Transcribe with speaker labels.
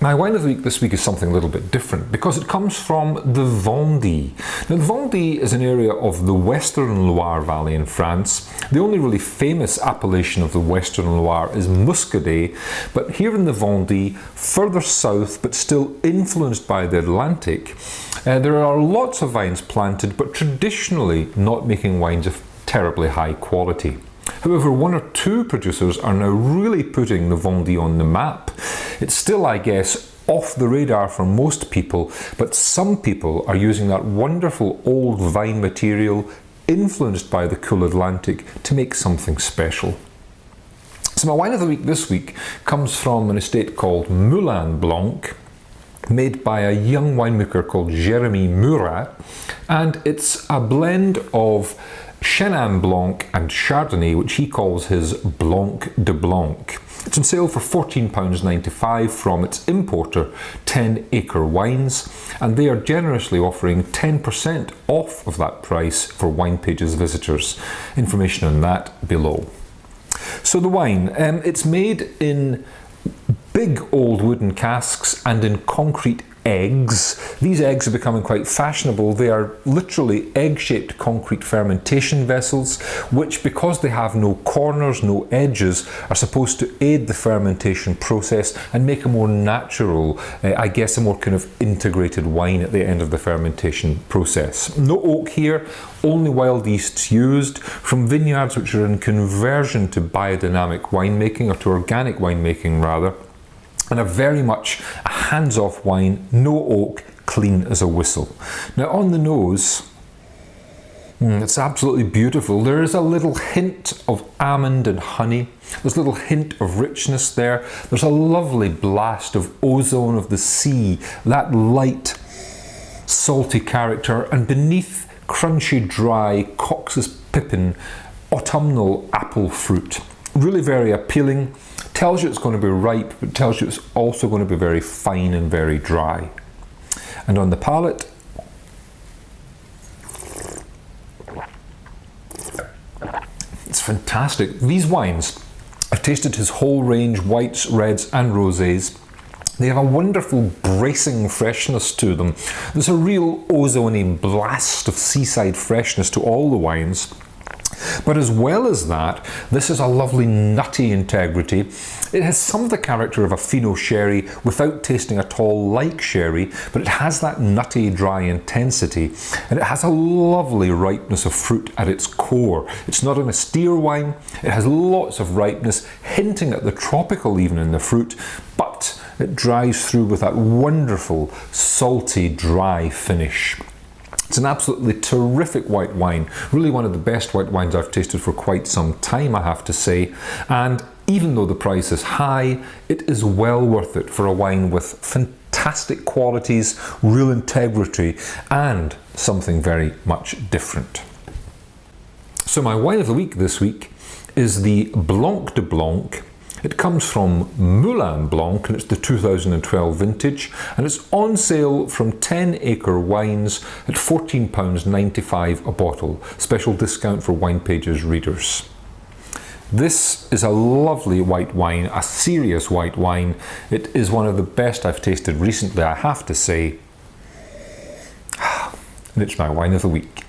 Speaker 1: My wine of the week this week is something a little bit different because it comes from the Vendée. Now, the Vendée is an area of the Western Loire Valley in France. The only really famous appellation of the Western Loire is Muscadet, but here in the Vendée, further south but still influenced by the Atlantic, there are lots of vines planted, but traditionally not making wines of terribly high quality. However, one or two producers are now really putting the Vendée on the map. It's still, I guess, off the radar for most people, but some people are using that wonderful old vine material influenced by the cool Atlantic to make something special. So my wine of the week this week comes from an estate called Moulin Blanc, made by a young winemaker called Jérémy Murat, and it's a blend of Chenin Blanc and Chardonnay, which he calls his Blanc de Blanc. It's on sale for £14.95 from its importer, 10 Acre Wines, and they are generously offering 10% off of that price for Wine Pages visitors. Information on that below. So the wine, it's made in big old wooden casks and in concrete eggs. These eggs are becoming quite fashionable. They are literally egg-shaped concrete fermentation vessels, which, because they have no corners, no edges, are supposed to aid the fermentation process and make a more natural, I guess a more kind of integrated wine at the end of the fermentation process. No oak here, only wild yeasts used from vineyards which are in conversion to biodynamic winemaking, or to organic winemaking rather, and a very much a hands-off wine, no oak, clean as a whistle. Now on the nose, it's absolutely beautiful. There is a little hint of almond and honey. There's a little hint of richness there. There's a lovely blast of ozone of the sea, that light, salty character, and beneath crunchy, dry Cox's pippin, autumnal apple fruit. Really very appealing. Tells you it's going to be ripe, but tells you it's also going to be very fine and very dry. And on the palate, it's fantastic. These wines, I've tasted his whole range, whites, reds and rosés. They have a wonderful bracing freshness to them. There's a real ozone-y blast of seaside freshness to all the wines. But as well as that, this is a lovely nutty integrity. It has some of the character of a Fino sherry without tasting at all like sherry, but it has that nutty, dry intensity, and it has a lovely ripeness of fruit at its core. It's not an austere wine, it has lots of ripeness, hinting at the tropical even in the fruit, but it drives through with that wonderful, salty, dry finish. It's an absolutely terrific white wine, really one of the best white wines I've tasted for quite some time, I have to say, and even though the price is high, it is well worth it for a wine with fantastic qualities, real integrity, and something very much different. So my wine of the week this week is the Blanc de Blanc. It comes from Moulin Blanc and it's the 2012 vintage, and it's on sale from 10 Acre Wines at £14.95 a bottle. Special discount for Wine Pages readers. This is a lovely white wine, a serious white wine. It is one of the best I've tasted recently, I have to say. And it's my wine of the week.